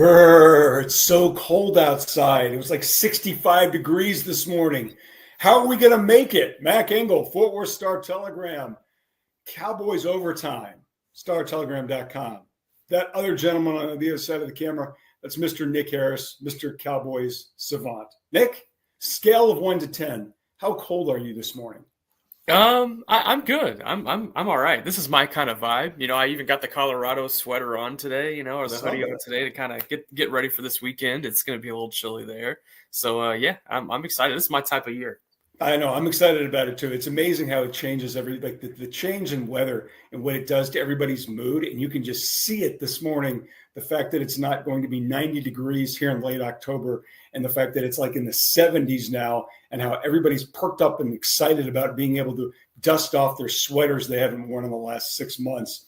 Brr, it's so cold outside. It was like 65 degrees this morning. How are we going to make it? Mac Engel, Fort Worth Star-Telegram, Cowboys Overtime, StarTelegram.com. That other gentleman on the other side of the camera, that's Mr. Nick Harris, Mr. Cowboys Savant. Nick, scale of 1 to 10, how cold are you this morning? I'm good. I'm all right. This is my kind of vibe. I even got the Colorado sweater on today, or the hoodie on today to kind of get ready for this weekend. It's going to be a little chilly there. So yeah, I'm excited. This is my type of year. I know. I'm excited about it too. It's amazing how it changes the change in weather and what it does to everybody's mood. And you can just see it this morning. The fact that it's not going to be 90 degrees here in late October, and the fact that it's like in the 70s now, and how everybody's perked up and excited about being able to dust off their sweaters they haven't worn in the last 6 months.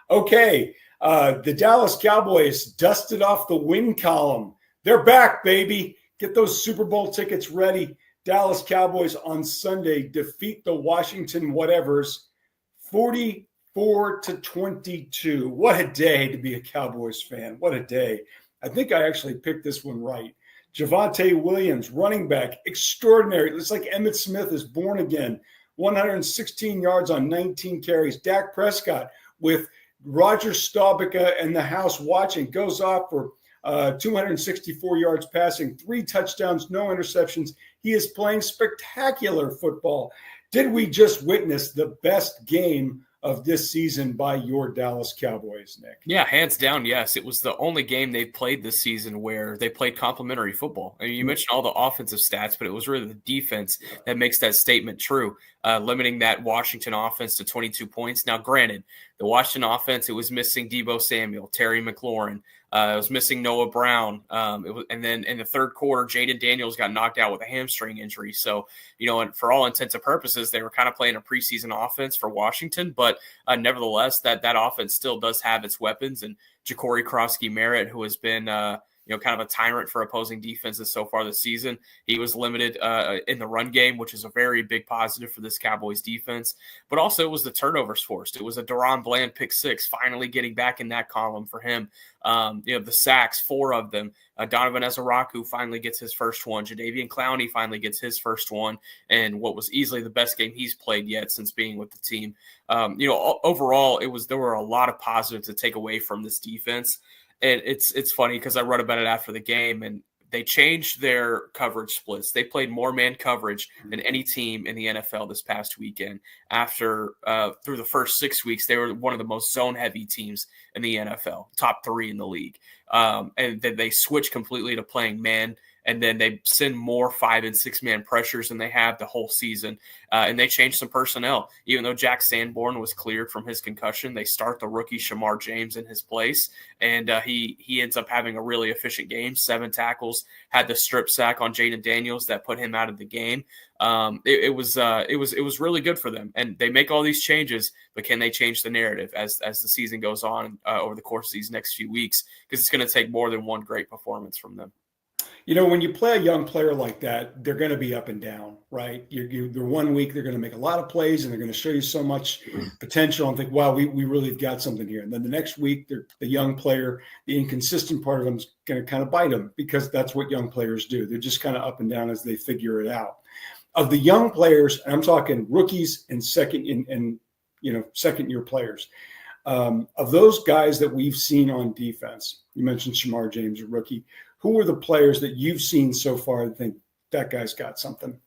Okay. The Dallas Cowboys dusted off the win column. They're back, baby. Get those Super Bowl tickets ready. Dallas Cowboys on Sunday defeat the Washington whatevers 44-22. What a day to be a Cowboys fan. What a day. I think I actually picked this one right. Javonte Williams, running back, extraordinary. It's like Emmitt Smith is born again. 116 yards on 19 carries. Dak Prescott with Roger Staubach in the house watching goes off for 264 yards passing, 3 touchdowns, no interceptions. He is playing spectacular football. Did we just witness the best game of this season by your Dallas Cowboys, Nick? Yeah, hands down, yes. It was the only game they've played this season where they played complimentary football. I mean, you mentioned all the offensive stats, but it was really the defense that makes that statement true, limiting that Washington offense to 22 points. Now, granted, the Washington offense, it was missing Deebo Samuel, Terry McLaurin. It was missing Noah Brown. And then in the third quarter, Jaden Daniels got knocked out with a hamstring injury. So, and for all intents and purposes, they were kind of playing a preseason offense for Washington. But nevertheless, that offense still does have its weapons. And Ja'Cory Krosky-Merritt, who has been kind of a tyrant for opposing defenses so far this season. He was limited in the run game, which is a very big positive for this Cowboys defense. But also it was the turnovers forced. It was a Deron Bland pick 6, finally getting back in that column for him. The sacks, 4 of them. Donovan Ezaraku finally gets his first one. Jadeveon Clowney finally gets his first one. And what was easily the best game he's played yet since being with the team. Overall, there were a lot of positives to take away from this defense. And it's funny because I wrote about it after the game, and they changed their coverage splits. They played more man coverage than any team in the NFL this past weekend. After through the first 6 weeks, they were one of the most zone-heavy teams in the NFL, top 3 in the league. And then they switched completely to playing man. And then they send more 5- and 6-man pressures than they have the whole season. And they changed some personnel. Even though Jack Sanborn was cleared from his concussion, they start the rookie Shamar James in his place. And he ends up having a really efficient game, 7 tackles, had the strip sack on Jaden Daniels that put him out of the game. It was really good for them. And they make all these changes, but can they change the narrative as the season goes on over the course of these next few weeks? Because it's going to take more than one great performance from them. When you play a young player like that, they're going to be up and down, right? They're 1 week, they're going to make a lot of plays, and they're going to show you so much potential and think, wow, we really have got something here. And then the next week, the young player, the inconsistent part of them is going to kind of bite them, because that's what young players do. They're just kind of up and down as they figure it out. Of the young players, and I'm talking rookies and second-year players, of those guys that we've seen on defense, you mentioned Shamar James, a rookie. Who are the players that you've seen so far that think that guy's got something?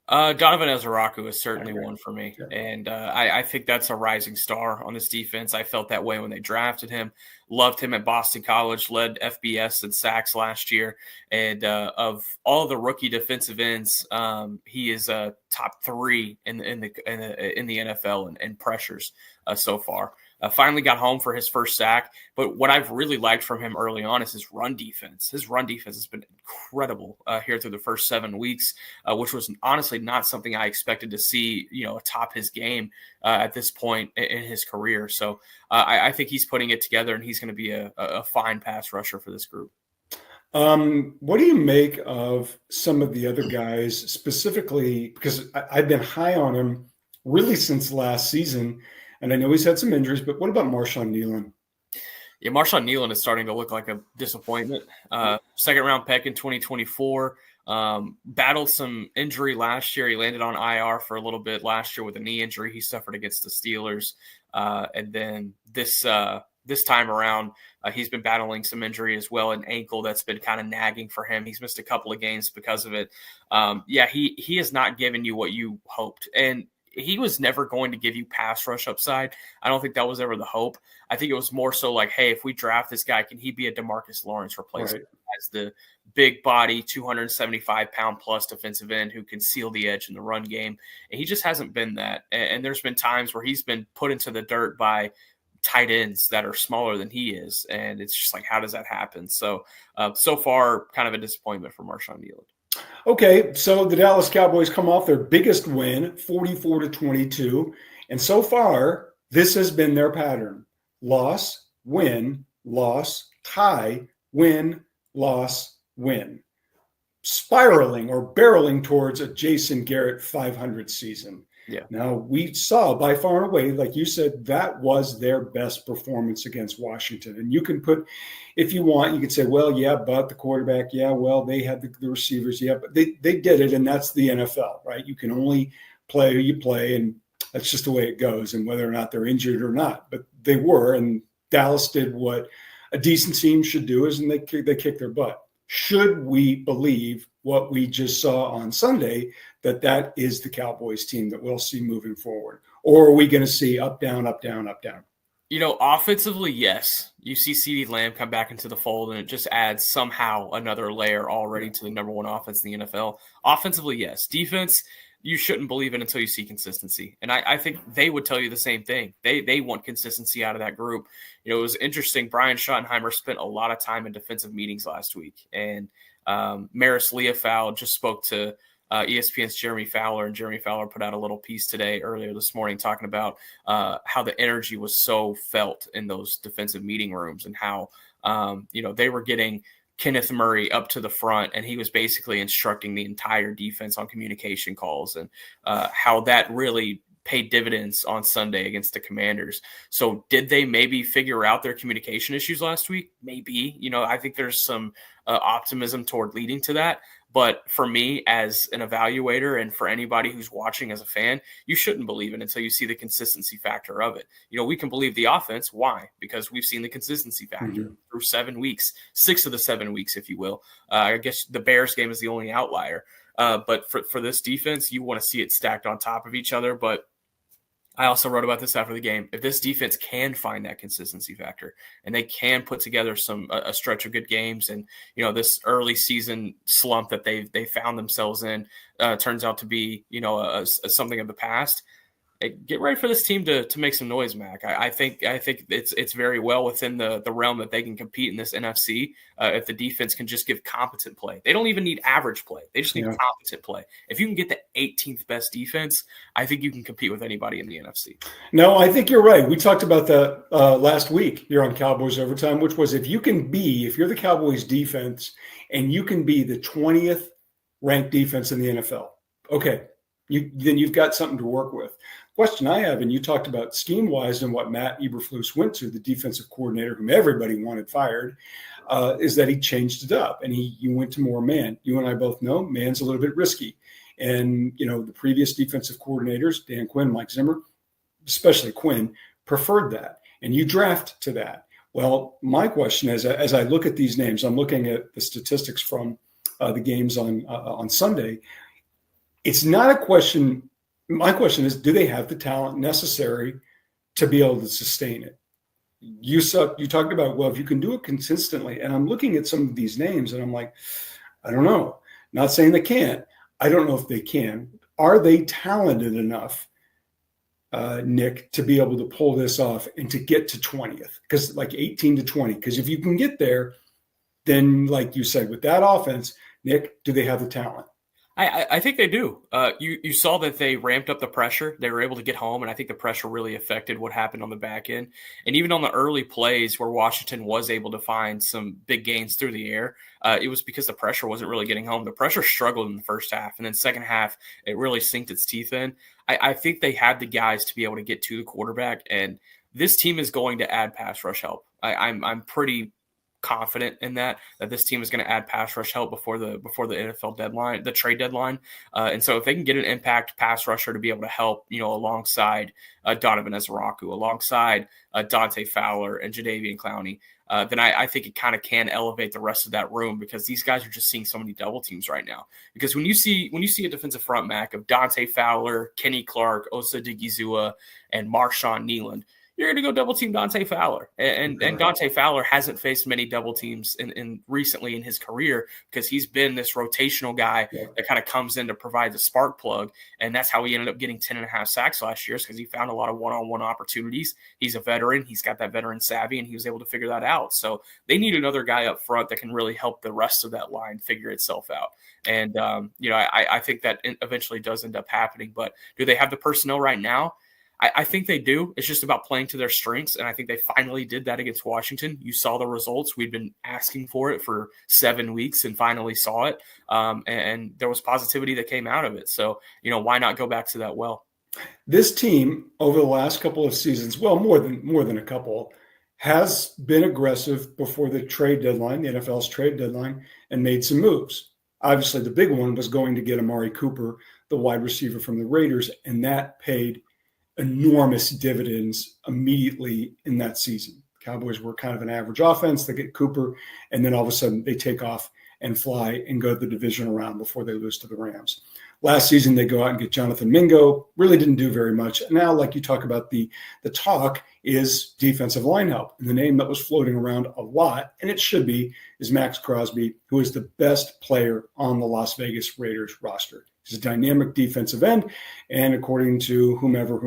Donovan Ezaraku is certainly one for me. Yeah. And I think that's a rising star on this defense. I felt that way when they drafted him. Loved him at Boston College, led FBS in sacks last year. And of all the rookie defensive ends, he is top 3 in the NFL in pressures so far. Finally got home for his first sack. But what I've really liked from him early on is his run defense. His run defense has been incredible here through the first 7 weeks, which was honestly not something I expected to see, atop his game at this point in his career. So I think he's putting it together, and he's going to be a fine pass rusher for this group. What do you make of some of the other guys, specifically because I've been high on him really since last season? And I know he's had some injuries, but what about Marshawn Nealon? Yeah, Marshawn Nealon is starting to look like a disappointment. Second round pick in 2024. Battled some injury last year. He landed on IR for a little bit last year with a knee injury he suffered against the Steelers. And then this time around, he's been battling some injury as well, an ankle that's been kind of nagging for him. He's missed a couple of games because of it. He has not given you what you hoped. And he was never going to give you pass rush upside. I don't think that was ever the hope. I think it was more so like, hey, if we draft this guy, can he be a DeMarcus Lawrence replacement as the big body, 275-pound plus defensive end who can seal the edge in the run game? And he just hasn't been that. And there's been times where he's been put into the dirt by tight ends that are smaller than he is. And it's just like, how does that happen? So far, kind of a disappointment for Marshawn Nealon. Okay, so the Dallas Cowboys come off their biggest win, 44-22. And so far, this has been their pattern. Loss, win, loss, tie, win, loss, win. Spiraling or barreling towards a Jason Garrett 500 season. Yeah. Now, we saw by far and away, like you said, that was their best performance against Washington. And you can put, if you want, you could say, well, yeah, but the quarterback, yeah, well, they had the receivers, yeah, but they did it, and that's the NFL, right? You can only play who you play, and that's just the way it goes, and whether or not they're injured or not. But they were, and Dallas did what a decent team should do, and they kicked their butt. Should we believe what we just saw on Sunday, that is the Cowboys team that we'll see moving forward? Or are we going to see up, down, up, down, up, down? Offensively, yes. You see CeeDee Lamb come back into the fold, and it just adds somehow another layer already to the number one offense in the NFL. Offensively, yes. Defense, you shouldn't believe it until you see consistency. And I think they would tell you the same thing. They want consistency out of that group. It was interesting. Brian Schottenheimer spent a lot of time in defensive meetings last week. And Maris Leofow just spoke to ESPN's Jeremy Fowler, and Jeremy Fowler put out a little piece earlier this morning, talking about how the energy was so felt in those defensive meeting rooms, and how they were getting Kenneth Murray up to the front, and he was basically instructing the entire defense on communication calls, and how that really paid dividends on Sunday against the Commanders. So did they maybe figure out their communication issues last week? Maybe. I think there's some optimism toward leading to that. But for me as an evaluator, and for anybody who's watching as a fan, you shouldn't believe it until you see the consistency factor of it. We can believe the offense. Why? Because we've seen the consistency factor through 7 weeks, 6 of the 7 weeks, if you will. I guess the Bears game is the only outlier. But for this defense, you want to see it stacked on top of each other. But I also wrote about this after the game. If this defense can find that consistency factor, and they can put together a stretch of good games, and this early season slump that they found themselves in turns out to be something of the past, get ready for this team to make some noise, Mac. I think it's very well within the realm that they can compete in this NFC if the defense can just give competent play. They don't even need average play. They just need competent play. If you can get the 18th best defense, I think you can compete with anybody in the NFC. No, I think you're right. We talked about that last week here on Cowboys Overtime, which was if you're the Cowboys defense and you can be the 20th ranked defense in the NFL, okay, then you've got something to work with. Question I have, and you talked about scheme-wise and what Matt Eberflus went to, the defensive coordinator whom everybody wanted fired, is that he changed it up, and he went to more man. You and I both know man's a little bit risky. And, the previous defensive coordinators, Dan Quinn, Mike Zimmer, especially Quinn, preferred that. And you draft to that. Well, my question is, as I look at these names, I'm looking at the statistics from the games on Sunday. It's not a question. My question is, do they have the talent necessary to be able to sustain it? You talked about, well, if you can do it consistently, and I'm looking at some of these names and I'm like, I don't know. Not saying they can't. I don't know if they can. Are they talented enough, Nick, to be able to pull this off and to get to 20th? Because like 18 to 20, because if you can get there, then like you said, with that offense, Nick, do they have the talent? I think they do. You saw that they ramped up the pressure. They were able to get home, and I think the pressure really affected what happened on the back end. And even on the early plays where Washington was able to find some big gains through the air, it was because the pressure wasn't really getting home. The pressure struggled in the first half, and then second half, it really sinked its teeth in. I think they had the guys to be able to get to the quarterback, and this team is going to add pass rush help. I'm pretty confident in that this team is going to add pass rush help before the NFL deadline, the trade deadline. And so if they can get an impact pass rusher to be able to help, alongside Donovan Ezraku, alongside Dante Fowler and Jadeveon Clowney, then I think it kind of can elevate the rest of that room, because these guys are just seeing so many double teams right now. Because when you see a defensive front, Mac, of Dante Fowler, Kenny Clark, Osa Digizua, and Marshawn Nealand, you're going to go double team Dante Fowler. And Dante Fowler hasn't faced many double teams in recently in his career, because he's been this rotational guy that kind of comes in to provide the spark plug. And that's how he ended up getting 10.5 sacks last year, because he found a lot of one-on-one opportunities. He's a veteran. He's got that veteran savvy, and he was able to figure that out. So they need another guy up front that can really help the rest of that line figure itself out. And, I think that eventually does end up happening. But do they have the personnel right now? I think they do. It's just about playing to their strengths, and I think they finally did that against Washington. You saw the results. We'd been asking for it for 7 weeks and finally saw it, and there was positivity that came out of it. So, why not go back to that well? This team, over the last couple of seasons, well, more than a couple, has been aggressive before the trade deadline, the NFL's trade deadline, and made some moves. Obviously, the big one was going to get Amari Cooper, the wide receiver from the Raiders, and that paid enormous dividends immediately in that season. Cowboys were kind of an average offense. They get Cooper, and then all of a sudden they take off and fly and go the divisional round before they lose to the Rams. Last season, they go out and get Jonathan Mingo. Really didn't do very much. And now, like you talk about, the talk is defensive line help. And the name that was floating around a lot, and it should be, is Max Crosby, who is the best player on the Las Vegas Raiders roster. He's a dynamic defensive end. And according to whomever,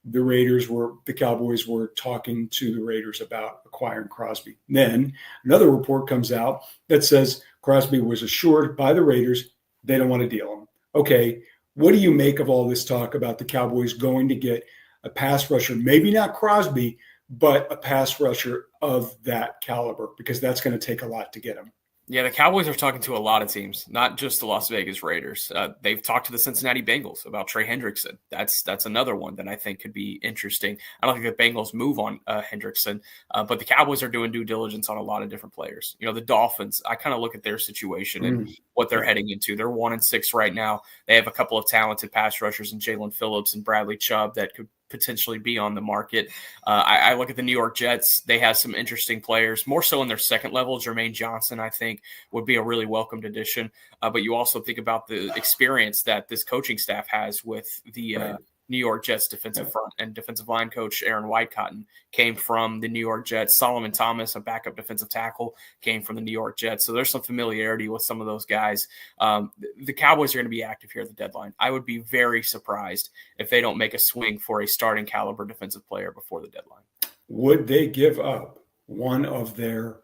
the Cowboys were talking to the Raiders about acquiring Crosby. Then another report comes out that says Crosby was assured by the Raiders they don't want to deal him. Okay, what do you make of all this talk about the Cowboys going to get a pass rusher, maybe not Crosby, but a pass rusher of that caliber, because that's going to take a lot to get him? Yeah, the Cowboys are talking to a lot of teams, not just the Las Vegas Raiders. They've talked to the Cincinnati Bengals about Trey Hendrickson. That's another one that I think could be interesting. I don't think the Bengals move on Hendrickson, but the Cowboys are doing due diligence on a lot of different players. The Dolphins, I kind of look at their situation and what they're heading into. They're 1-6 right now. They have a couple of talented pass rushers in Jalen Phillips and Bradley Chubb that could potentially be on the market. I look at the New York Jets. They have some interesting players, more so in their second level. Jermaine Johnson, I think, would be a really welcomed addition. But you also think about the experience that this coaching staff has with the New York Jets defensive front and defensive line coach. Aaron Whitecotton came from the New York Jets. Solomon Thomas, a backup defensive tackle, came from the New York Jets. So there's some familiarity with some of those guys. The Cowboys are going to be active here at the deadline. I would be very surprised if they don't make a swing for a starting caliber defensive player before the deadline. Would they give up one of their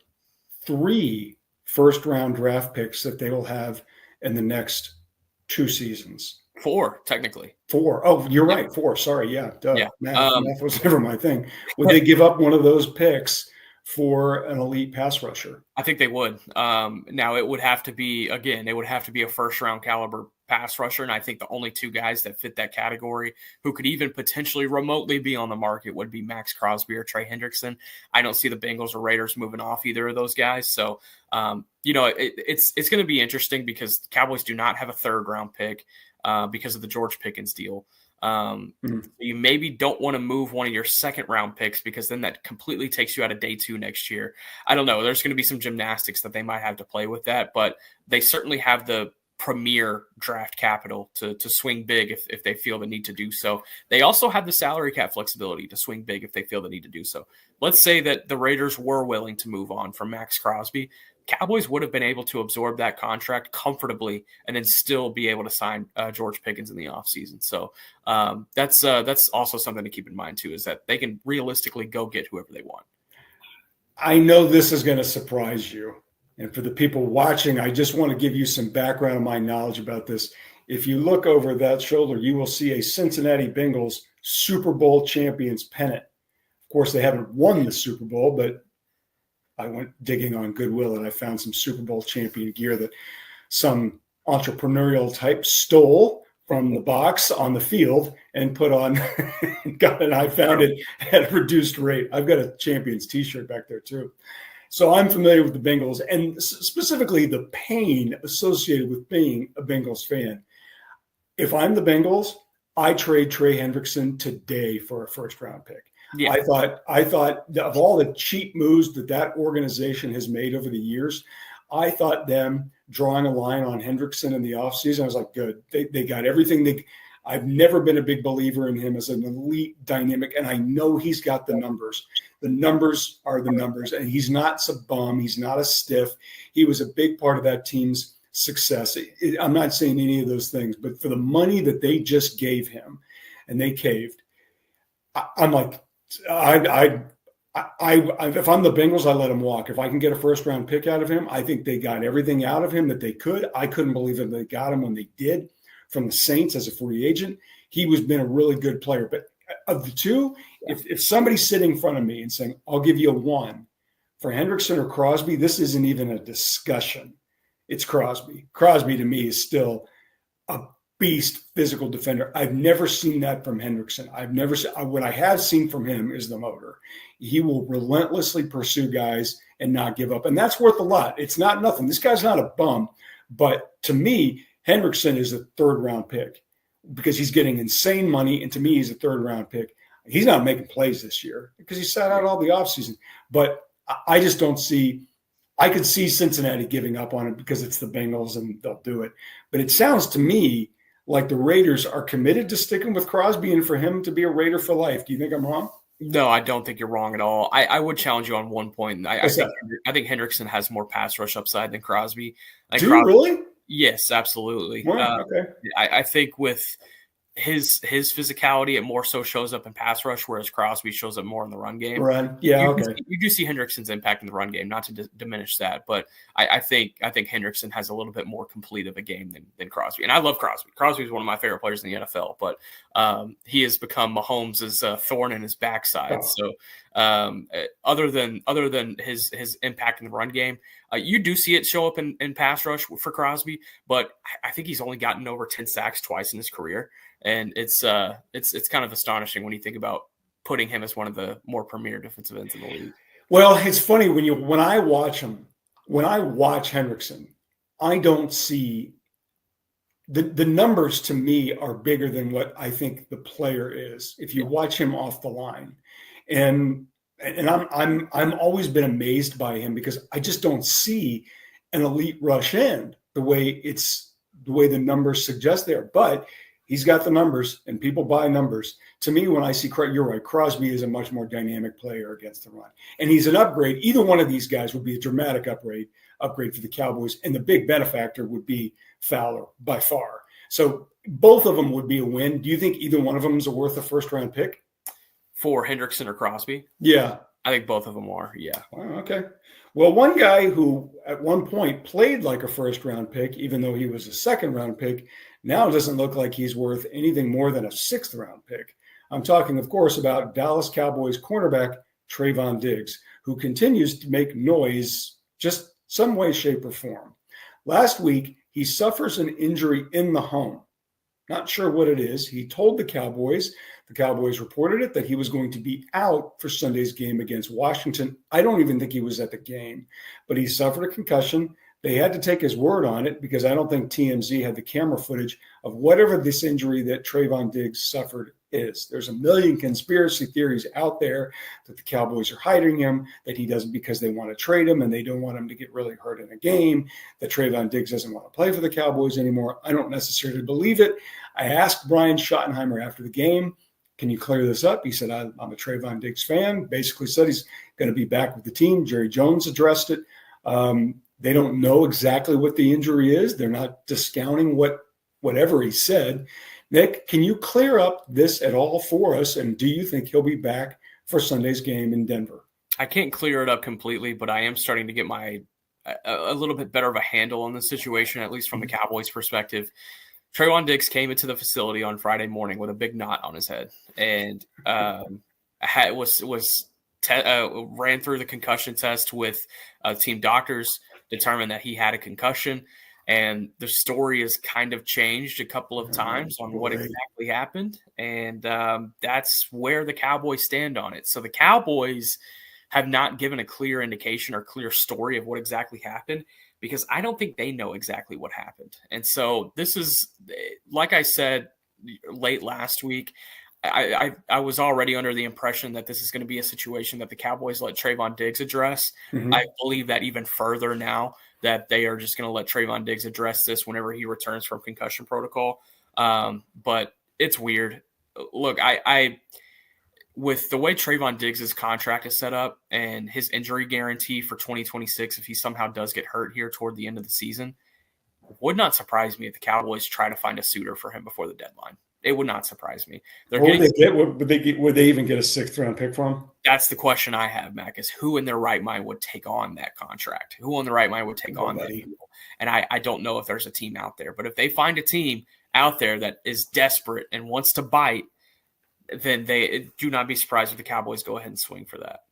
3 first-round draft picks that they will have in the next 2 seasons? 4, technically. 4. Oh, you're right. 4. Sorry. Yeah. Duh. Yeah. Math was never my thing. Would they give up one of those picks for an elite pass rusher? I think they would. Now, it would have to be a first-round caliber pass rusher, and I think the only 2 guys that fit that category who could even potentially remotely be on the market would be Max Crosby or Trey Hendrickson. I don't see the Bengals or Raiders moving off either of those guys. So, it's going to be interesting because the Cowboys do not have a third-round pick because of the George Pickens deal. You maybe don't want to move one of your second-round picks, because then that completely takes you out of day 2 next year. I don't know. There's going to be some gymnastics that they might have to play with that, but they certainly have the premier draft capital to swing big if they feel the need to do so. They also have the salary cap flexibility to swing big if they feel the need to do so. Let's say that the Raiders were willing to move on from Max Crosby. Cowboys would have been able to absorb that contract comfortably and then still be able to sign George Pickens in the offseason. So that's also something to keep in mind too, is that they can realistically go get whoever they want. I know this is going to surprise you. And for the people watching, I just want to give you some background of my knowledge about this. If you look over that shoulder, you will see a Cincinnati Bengals Super Bowl champions pennant. Of course, they haven't won the Super Bowl, but I went digging on Goodwill and I found some Super Bowl champion gear that some entrepreneurial type stole from the box on the field and put on, I found it at a reduced rate. I've got a Champions t-shirt back there too. So I'm familiar with the Bengals and specifically the pain associated with being a Bengals fan. If I'm the Bengals, I trade Trey Hendrickson today for a first-round pick. Yeah. I thought of all the cheap moves that organization has made over the years, I thought them drawing a line on Hendrickson in the offseason, I was like, good. They got everything. I've never been a big believer in him as an elite dynamic, and I know he's got the numbers. The numbers are the numbers, and he's not a bum. He's not a stiff. He was a big part of that team's success. I'm not saying any of those things, but for the money that they just gave him, and they caved, I'm like, if I'm the Bengals, I let him walk. If I can get a first-round pick out of him, I think they got everything out of him that they could. I couldn't believe that they got him when they did from the Saints as a free agent. He was been a really good player. But of the two, if somebody's sitting in front of me and saying, I'll give you a one for Hendrickson or Crosby, this isn't even a discussion. It's Crosby. Crosby to me is still a beast physical defender. I've never seen that from Hendrickson. What I have seen from him is the motor. He will relentlessly pursue guys and not give up. And that's worth a lot. It's not nothing. This guy's not a bum. But to me, Hendrickson is a third-round pick because he's getting insane money. And to me, he's a third-round pick. He's not making plays this year because he sat out all the offseason. But I just don't see – I could see Cincinnati giving up on it because it's the Bengals and they'll do it. But it sounds to me like the Raiders are committed to sticking with Crosby and for him to be a Raider for life. Do you think I'm wrong? No, I don't think you're wrong at all. I would challenge you on one point. I think Hendrickson has more pass rush upside than Crosby. Do you really? Yes, absolutely. Wow, okay. I think with his physicality, it more so shows up in pass rush, whereas Crosby shows up more in the run game. Run, yeah, okay. You do see Hendrickson's impact in the run game, not to diminish that, but I think Hendrickson has a little bit more complete of a game than Crosby. And I love Crosby. Crosby is one of my favorite players in the NFL, but he has become Mahomes' thorn in his backside. Oh. So other than his impact in the run game, you do see it show up in pass rush for Crosby, but I think he's only gotten over 10 sacks twice in his career. And it's kind of astonishing when you think about putting him as one of the more premier defensive ends in the league. Well, it's funny when I watch Hendrickson, I don't see the numbers to me are bigger than what I think the player is. If you watch him off the line, and I'm always been amazed by him because I just don't see an elite rush end the way the numbers suggest there, but he's got the numbers, and people buy numbers. To me, when I see, you're right, Crosby is a much more dynamic player against the run. And he's an upgrade. Either one of these guys would be a dramatic upgrade for the Cowboys, and the big benefactor would be Fowler by far. So both of them would be a win. Do you think either one of them is worth a first-round pick? For Hendrickson or Crosby? Yeah. I think both of them are, yeah. Oh, okay. Well, one guy who at one point played like a first-round pick, even though he was a second-round pick, now doesn't look like he's worth anything more than a sixth-round pick. I'm talking, of course, about Dallas Cowboys cornerback Trevon Diggs, who continues to make noise just some way, shape, or form. Last week, he suffers an injury in the home. Not sure what it is. He told the Cowboys reported it, that he was going to be out for Sunday's game against Washington. I don't even think he was at the game, but he suffered a concussion. They had to take his word on it because I don't think TMZ had the camera footage of whatever this injury that Trevon Diggs suffered is. There's a million conspiracy theories out there that the Cowboys are hiding him, that he doesn't because they want to trade him and they don't want him to get really hurt in a game, that Trevon Diggs doesn't want to play for the Cowboys anymore. I don't necessarily believe it. I asked Brian Schottenheimer after the game, can you clear this up? He said, I'm a Trevon Diggs fan. Basically said he's going to be back with the team. Jerry Jones addressed it. They don't know exactly what the injury is. They're not discounting whatever he said. Nick, can you clear up this at all for us? And do you think he'll be back for Sunday's game in Denver? I can't clear it up completely, but I am starting to get a little bit better of a handle on the situation, at least from the Cowboys' perspective. Trevon Diggs came into the facility on Friday morning with a big knot on his head, and ran through the concussion test with team doctors, determined that he had a concussion, And the story has kind of changed a couple of times on what exactly happened. And that's where the Cowboys stand on it. So the Cowboys have not given a clear indication or clear story of what exactly happened, because I don't think they know exactly what happened. And so this is, like I said late last week, I was already under the impression that this is going to be a situation that the Cowboys let Trevon Diggs address. Mm-hmm. I believe that even further now, that they are just going to let Trevon Diggs address this whenever he returns from concussion protocol. But it's weird. Look, I with the way Trevon Diggs' contract is set up and his injury guarantee for 2026, if he somehow does get hurt here toward the end of the season, would not surprise me if the Cowboys try to find a suitor for him before the deadline. It would not surprise me. Would they even get a 6th-round pick for him? That's the question I have, Mac, is who in their right mind would take on that contract? Who in their right mind would take on that deal? And I don't know if there's a team out there. But if they find a team out there that is desperate and wants to bite, then they do not be surprised if the Cowboys go ahead and swing for that.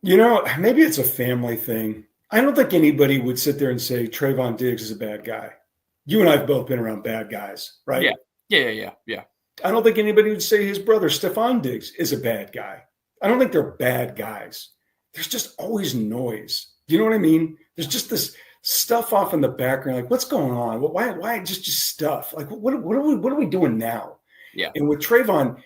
Maybe it's a family thing. I don't think anybody would sit there and say Trevon Diggs is a bad guy. You and I have both been around bad guys, right? Yeah. I don't think anybody would say his brother, Trevon Diggs, is a bad guy. I don't think they're bad guys. There's just always noise. You know what I mean? There's just this stuff off in the background. Like, what's going on? Why just stuff? Like, what are we doing now? Yeah. And with Trevon,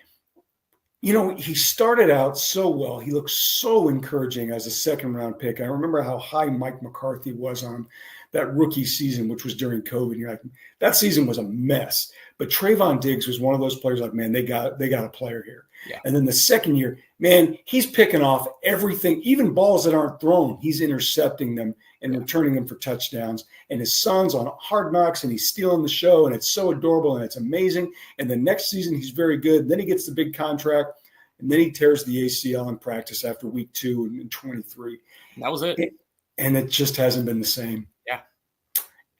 he started out so well. He looked so encouraging as a 2nd-round pick. I remember how high Mike McCarthy was on that rookie season, which was during COVID. You're like, that season was a mess. But Trevon Diggs was one of those players like, man, they got a player here. Yeah. And then the second year, man, he's picking off everything, even balls that aren't thrown. He's intercepting them and returning them for touchdowns. And his son's on Hard Knocks, and he's stealing the show, and it's so adorable, and it's amazing. And the next season, he's very good. Then he gets the big contract, and then he tears the ACL in practice after week 2 in 23. That was it. And it just hasn't been the same. Yeah.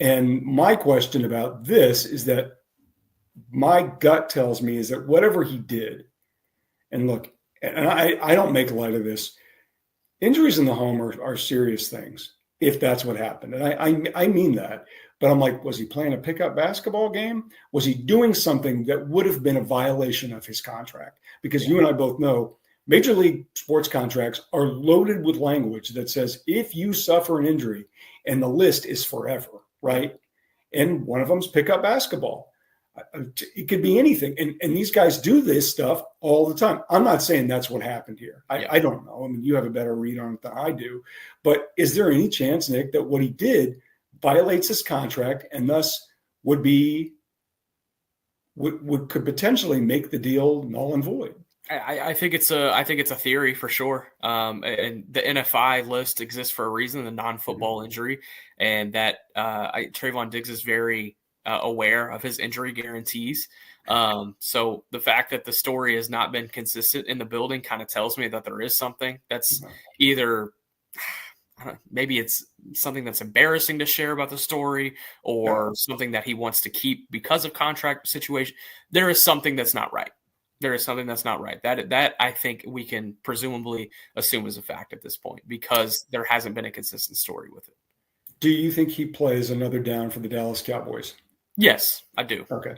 And my question about this is that my gut tells me is that whatever he did, and look, and I don't make light of this, injuries in the home are serious things, if that's what happened. And I mean that. But I'm like, was he playing a pickup basketball game? Was he doing something that would have been a violation of his contract? Because you and I both know Major League sports contracts are loaded with language that says if you suffer an injury, and the list is forever, right? And one of them is pickup basketball. It could be anything. And these guys do this stuff all the time. I'm not saying that's what happened here. I don't know. I mean, you have a better read on it than I do. But is there any chance, Nick, that what he did violates his contract and thus could potentially make the deal null and void? I think it's a theory for sure. And the NFI list exists for a reason, the non-football injury, and that Trevon Diggs is very aware of his injury guarantees. So the fact that the story has not been consistent in the building kind of tells me that there is something that's either maybe it's something that's embarrassing to share about the story or something that he wants to keep because of contract situation. There is something that's not right. That I think we can presumably assume is a fact at this point because there hasn't been a consistent story with it. Do you think he plays another down for the Dallas Cowboys? Yes, I do. Okay.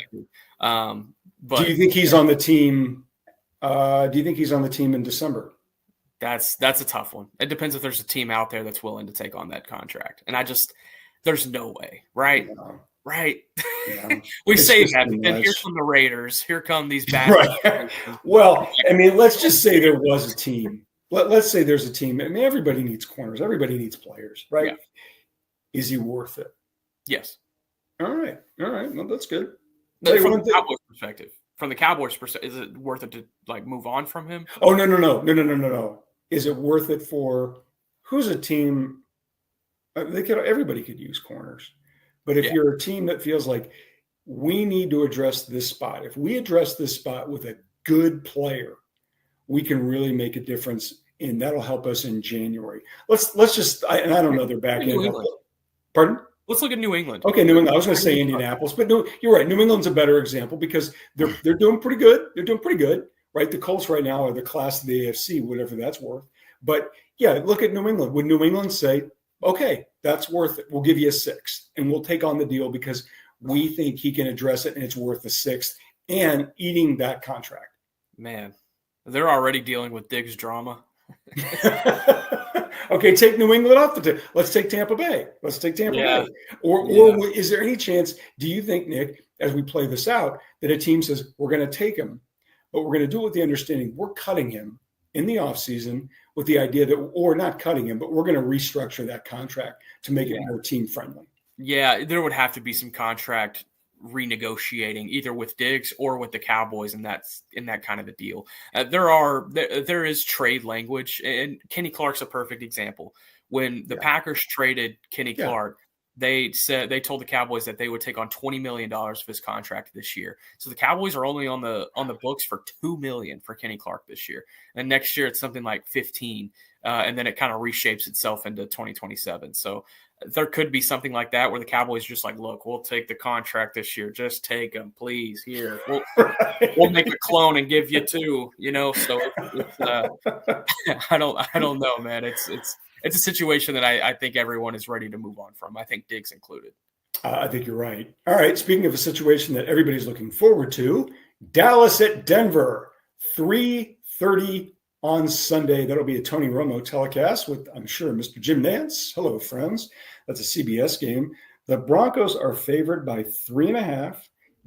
But do you think he's on the team? Do you think he's on the team in December? That's a tough one. It depends if there's a team out there that's willing to take on that contract. And there's no way, right? Yeah. Right. Yeah. We say that, but then here come the Raiders. Here come these bad. Right. Well, I mean, let's just say there was a team. Let's say there's a team. I mean, everybody needs corners. Everybody needs players, right? Yeah. Is he worth it? Yes. All right. Well, that's good. From the Cowboys perspective, is it worth it to move on from him? Oh, no. Is it worth it for who's a team? Everybody could use corners. But if you're a team that feels like we need to address this spot, if we address this spot with a good player, we can really make a difference, and that'll help us in January. Let's just I don't know their back end. Pardon? Let's look at New England. Okay, New England. I was going to say Indianapolis, but no, you're right. New England's a better example because they're doing pretty good. They're doing pretty good, right? The Colts right now are the class of the AFC, whatever that's worth. But yeah, look at New England. Would New England say, Okay, that's worth it. We'll give you a sixth, and we'll take on the deal because we think he can address it, and it's worth the sixth and eating that contract. Man, they're already dealing with Diggs drama. Okay, take New England off the table. Let's take Tampa Bay. Let's take Tampa Bay. Or is there any chance, do you think, Nick, as we play this out, that a team says, we're going to take him, but we're going to do it with the understanding we're cutting him in the offseason with the idea that, or not cutting him, but we're going to restructure that contract to make it more team friendly? Yeah, there would have to be some contract renegotiating either with Diggs or with the Cowboys, and that's in that kind of a deal. There is trade language, and Kenny Clark's a perfect example. When the Packers traded Kenny Clark, they told the Cowboys that they would take on $20 million of his contract this year. So the Cowboys are only on the books for $2 million for Kenny Clark this year, and next year it's something like 15, and then it kind of reshapes itself into 2027. So there could be something like that where the Cowboys are just like, look, we'll take the contract this year. Just take him, please. Here, we'll make a clone and give you two. So it's I don't know, man. It's a situation that I think everyone is ready to move on from. I think Diggs included. I think you're right. All right. Speaking of a situation that everybody's looking forward to, Dallas at Denver, 3:30 on Sunday. That'll be a Tony Romo telecast with, I'm sure, Mr. Jim Nantz. Hello, friends. That's a CBS game. The Broncos are favored by 3.5.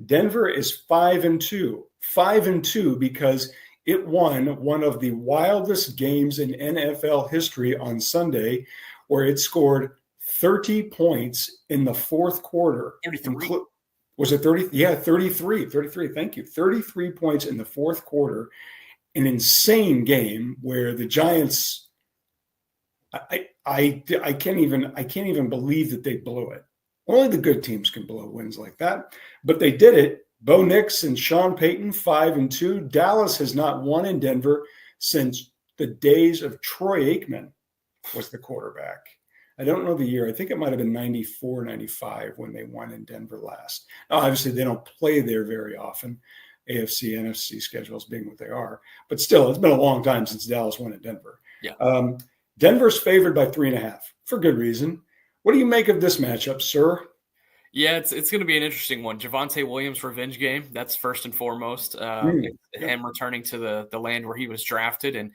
Denver is 5-2. 5-2 because it won one of the wildest games in NFL history on Sunday, where it scored 30 points in the fourth quarter. 33. Was it 30? Yeah, 33. 33. Thank you. 33 points in the fourth quarter. An insane game where the Giants, I can't even believe that they blew it. Only the good teams can blow wins like that, but they did it. Bo Nix and Sean Payton, 5-2. Dallas has not won in Denver since the days of Troy Aikman was the quarterback. I don't know the year. I think it might have been 94, 95 when they won in Denver last. Now, obviously, they don't play there very often. AFC, NFC schedules being what they are. But still, it's been a long time since Dallas won at Denver. Yeah. Denver's favored by 3.5 for good reason. What do you make of this matchup, sir? Yeah, it's going to be an interesting one. Javonte Williams' revenge game. That's first and foremost. Him returning to the land where he was drafted and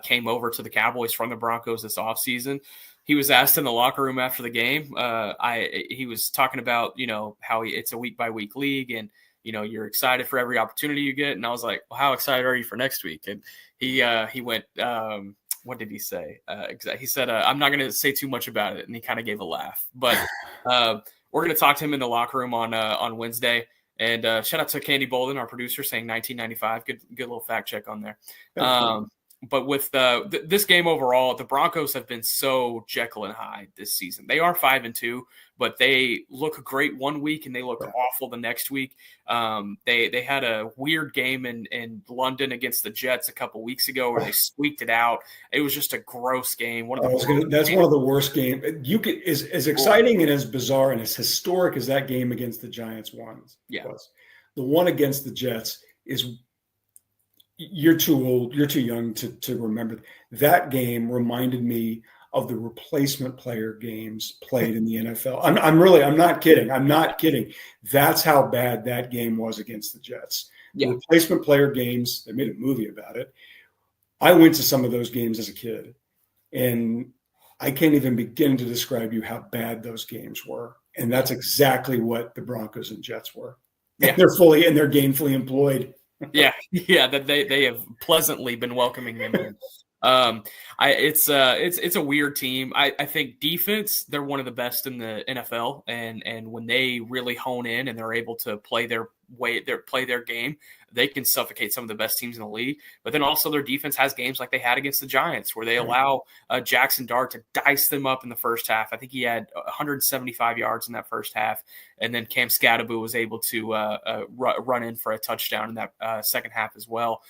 came over to the Cowboys from the Broncos this offseason. He was asked in the locker room after the game. He was talking about, how it's a week-by-week league and, you're excited for every opportunity you get. And I was like, well, how excited are you for next week? And he went, what did he say? He said, I'm not going to say too much about it. And he kind of gave a laugh. But we're going to talk to him in the locker room on Wednesday. And shout out to Candy Bolden, our producer, saying 1995. Good little fact check on there. But with this game overall, the Broncos have been so Jekyll and Hyde this season. They are 5-2, but they look great one week and they look awful the next week. They had a weird game in London against the Jets a couple weeks ago where they squeaked it out. It was just a gross game. That's one of the worst games. As exciting and as bizarre and as historic as that game against the Giants was. The one against the Jets is. You're too old. You're too young to remember. That game reminded me of the replacement player games played in the NFL. I'm not kidding. I'm not kidding. That's how bad that game was against the Jets. The replacement player games, they made a movie about it. I went to some of those games as a kid, and I can't even begin to describe you how bad those games were. And that's exactly what the Broncos and Jets were. And they're gainfully employed. That they have pleasantly been welcoming them in. It's a weird team. I think defense, they're one of the best in the NFL, and when they really hone in and they're able to play their game, they can suffocate some of the best teams in the league. But then also their defense has games like they had against the Giants where they allow Jackson Dart to dice them up in the first half. I think he had 175 yards in that first half, and then Cam Scadaboo was able to run in for a touchdown in that second half as well.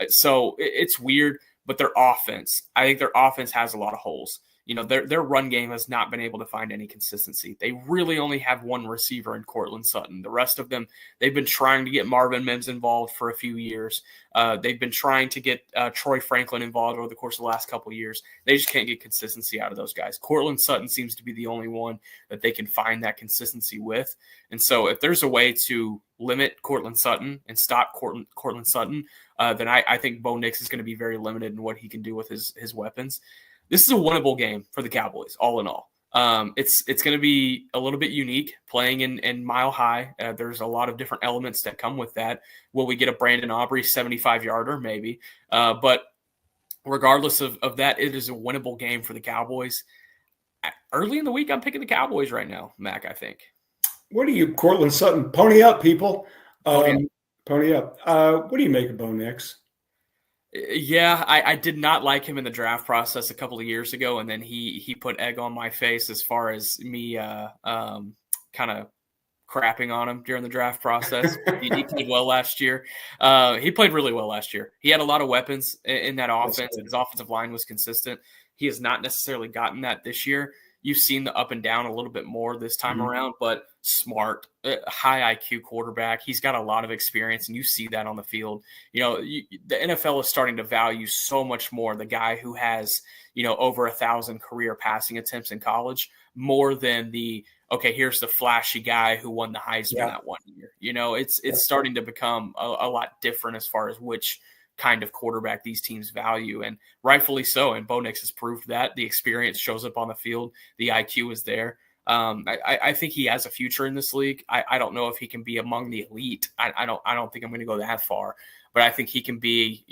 So it's weird. But their offense, I think their offense has a lot of holes. their run game has not been able to find any consistency. They really only have one receiver in Cortland Sutton. The rest of them, they've been trying to get Marvin Mims involved for a few years. They've been trying to get Troy Franklin involved over the course of the last couple of years. They just can't get consistency out of those guys. Cortland Sutton seems to be the only one that they can find that consistency with. And so if there's a way to limit Cortland Sutton and stop Cortland Sutton, then I think Bo Nix is going to be very limited in what he can do with his weapons. This is a winnable game for the Cowboys, all in all. It's going to be a little bit unique playing in Mile High. There's a lot of different elements that come with that. Will we get a Brandon Aubrey 75-yarder? Maybe. But regardless of that, it is a winnable game for the Cowboys. Early in the week, I'm picking the Cowboys right now, Mac, I think. What are you, Cortland Sutton? Pony up, people. Pony up. What do you make of Bo Nix? Yeah, I did not like him in the draft process a couple of years ago, and then he put egg on my face as far as me kind of crapping on him during the draft process. He played well last year. He played really well last year. He had a lot of weapons in that offense, and his offensive line was consistent. He has not necessarily gotten that this year. You've seen the up and down a little bit more this time around, but smart, high IQ quarterback. He's got a lot of experience, and you see that on the field. The NFL is starting to value so much more the guy who has, over 1,000 career passing attempts in college more than here's the flashy guy who won the Heisman that one year. It's starting to become a lot different as far as which kind of quarterback these teams value, and rightfully so. And Bo Nix has proved that. The experience shows up on the field. The IQ is there. I think he has a future in this league. I don't know if he can be among the elite. I don't think I'm going to go that far, but I think he can be,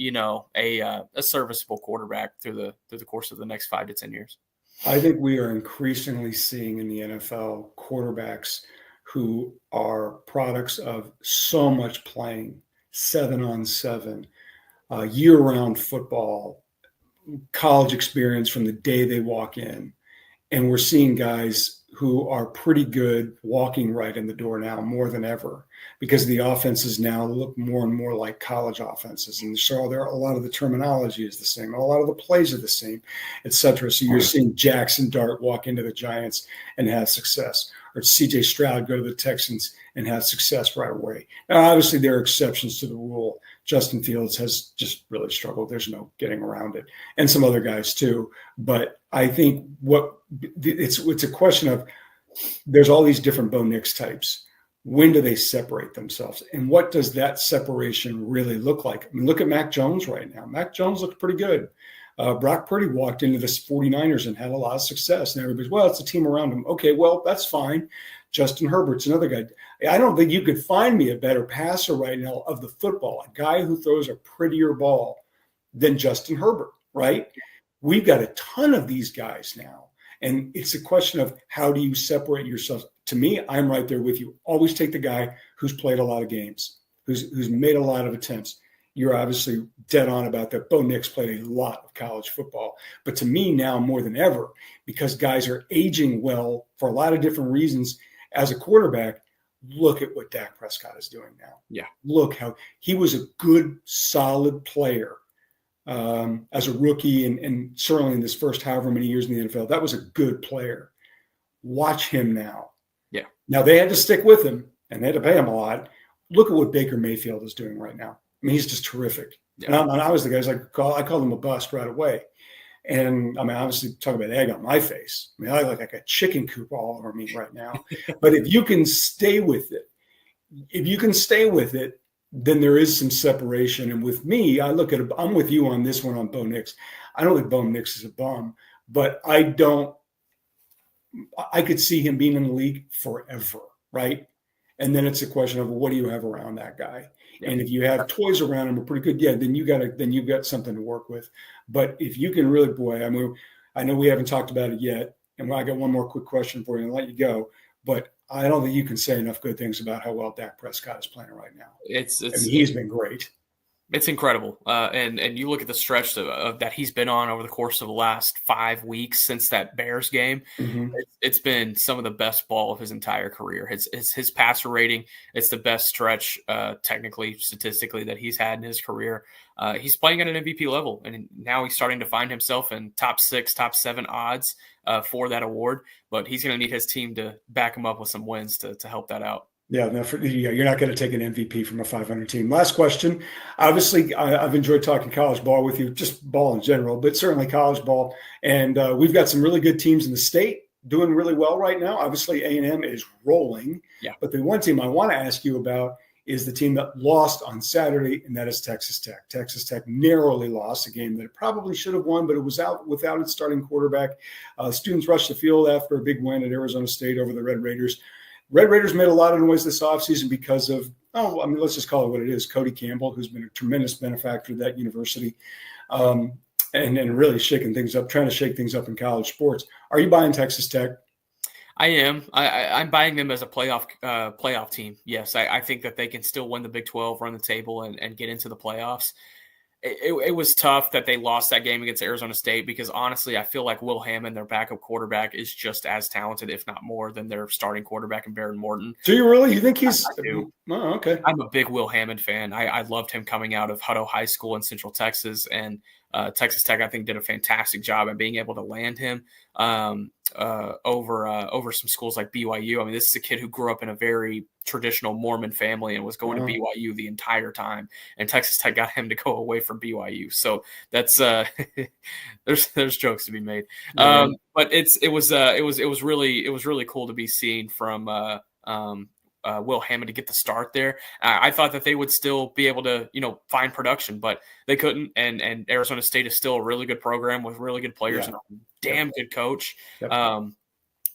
a serviceable quarterback through the course of the next 5 to 10 years. I think we are increasingly seeing in the NFL quarterbacks who are products of so much playing, 7-on-7, year-round football, college experience from the day they walk in. And we're seeing guys who are pretty good walking right in the door now more than ever, because the offenses now look more and more like college offenses. And so a lot of the terminology is the same. A lot of the plays are the same, et cetera. So you're seeing Jackson Dart walk into the Giants and have success, or CJ Stroud go to the Texans and have success right away. Now, obviously, there are exceptions to the rule. Justin Fields has just really struggled. There's no getting around it. And some other guys too. But I think it's a question of, there's all these different Bo Nix types. When do they separate themselves? And what does that separation really look like? I mean, look at Mac Jones right now. Mac Jones looks pretty good. Brock Purdy walked into the 49ers and had a lot of success. And everybody's, well, it's a team around him. Okay, well, that's fine. Justin Herbert's another guy. I don't think you could find me a better passer right now of the football, a guy who throws a prettier ball than Justin Herbert, right? We've got a ton of these guys now. And it's a question of, how do you separate yourself? To me, I'm right there with you. Always take the guy who's played a lot of games, who's made a lot of attempts. You're obviously dead on about that. Bo Nix played a lot of college football. But to me now, more than ever, because guys are aging well for a lot of different reasons, as a quarterback, look at what Dak Prescott is doing now. Yeah. Look how he was a good, solid player as a rookie, and certainly in this first however many years in the NFL. That was a good player. Watch him now. Yeah. Now, they had to stick with him, and they had to pay him a lot. Look at what Baker Mayfield is doing right now. I mean, he's just terrific. Yeah. And I was the guys I called him a bust right away. And I mean, obviously, talk about egg on my face. I mean, I look like a chicken coop all over me right now. But if you can stay with it, then there is some separation. And with me, I'm with you on this one on Bo Nix. I don't think Bo Nix is a bum, but I could see him being in the league forever, right? And then it's a question of, well, what do you have around that guy? Yeah. And if you have toys around him are pretty good, yeah, then you've got something to work with. But if you can really, I know we haven't talked about it yet, and I got one more quick question for you and I'll let you go. But I don't think you can say enough good things about how well Dak Prescott is playing right now. He's been great. It's incredible. And you look at the stretch that he's been on over the course of the last 5 weeks since that Bears game. Mm-hmm. It's been some of the best ball of his entire career. His passer rating, it's the best stretch technically, statistically, that he's had in his career. He's playing at an MVP level, and now he's starting to find himself in top 6, top 7 odds for that award. But he's going to need his team to back him up with some wins to help that out. Yeah, no, you're not going to take an MVP from a 500 team. Last question. Obviously, I've enjoyed talking college ball with you, just ball in general, but certainly college ball. And we've got some really good teams in the state doing really well right now. Obviously, A&M is rolling. Yeah. But the one team I want to ask you about is the team that lost on Saturday, and that is Texas Tech. Texas Tech narrowly lost a game that it probably should have won, but it was out without its starting quarterback. Students rushed the field after a big win at Arizona State over the Red Raiders. Red Raiders made a lot of noise this offseason because of, let's just call it what it is, Cody Campbell, who's been a tremendous benefactor of that university, and really shaking things up, trying to shake things up in college sports. Are you buying Texas Tech? I am. I'm buying them as a playoff team. Yes, I think that they can still win the Big 12, run the table, and get into the playoffs. It was tough that they lost that game against Arizona State because, honestly, I feel like Will Hammond, their backup quarterback, is just as talented, if not more, than their starting quarterback in Baron Morton. Do you really? You think he's – I do. Oh, okay. I'm a big Will Hammond fan. I loved him coming out of Hutto High School in Central Texas, and Texas Tech, I think, did a fantastic job at being able to land him over some schools like BYU. I mean, this is a kid who grew up in a very traditional Mormon family and was going to BYU the entire time, and Texas Tech got him to go away from BYU. So that's there's jokes to be made. Yeah. But it was really cool to be seen from Will Hammond to get the start there. I thought that they would still be able to, find production, but they couldn't. And Arizona State is still a really good program with really good players and a damn good coach. Yep.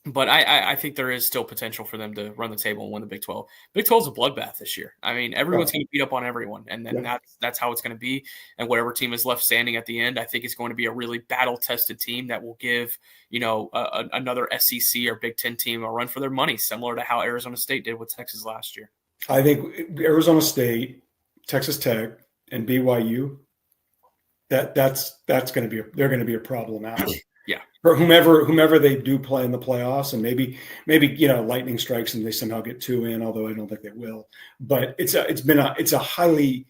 But I think there is still potential for them to run the table and win the Big 12. Big 12 is a bloodbath this year. I mean, everyone's going to beat up on everyone, and then that's how it's going to be. And whatever team is left standing at the end, I think is going to be a really battle-tested team that will give, another SEC or Big 10 team a run for their money, similar to how Arizona State did with Texas last year. I think Arizona State, Texas Tech, and BYU, that's going to be they're going to be a problem out. Yeah. For whomever they do play in the playoffs, and maybe lightning strikes and they somehow get 2 in, although I don't think they will. But it's a highly,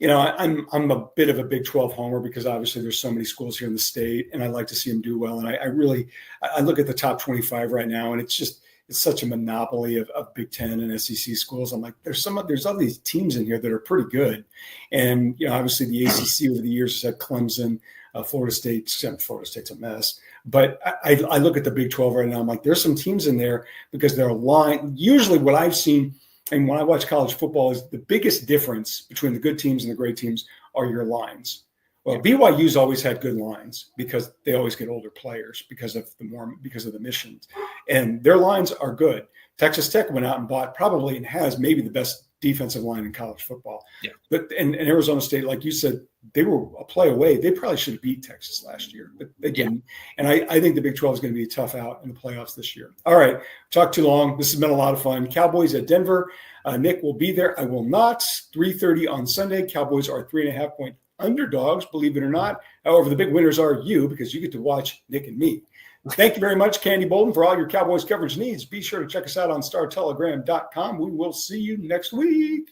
I'm a bit of a Big 12 homer because obviously there's so many schools here in the state, and I like to see them do well. And I look at the top 25 right now, and it's such a monopoly of Big 10 and SEC schools. I'm like, there's all these teams in here that are pretty good, and obviously the ACC over the years has had Clemson. Florida State's a mess. But I look at the Big 12 right now. I'm like, there's some teams in there because they're aligned. Usually what I've seen, and when I watch college football, is the biggest difference between the good teams and the great teams are your lines. Well, BYU's always had good lines because they always get older players because of the missions. And their lines are good. Texas Tech went out and bought probably and has maybe the best defensive line in college football. Yeah. But and Arizona State, like you said, they were a play away. They probably should have beat Texas last year, but they didn't. And I think the Big 12 is going to be tough out in the playoffs this year. All right. Talked too long. This has been a lot of fun. Cowboys at Denver. Nick will be there. I will not. 3:30 on Sunday. Cowboys are 3.5-point underdogs, believe it or not. However, the big winners are you because you get to watch Nick and me. Thank you very much, Candy Bolden, for all your Cowboys coverage needs. Be sure to check us out on StarTelegram.com. We will see you next week.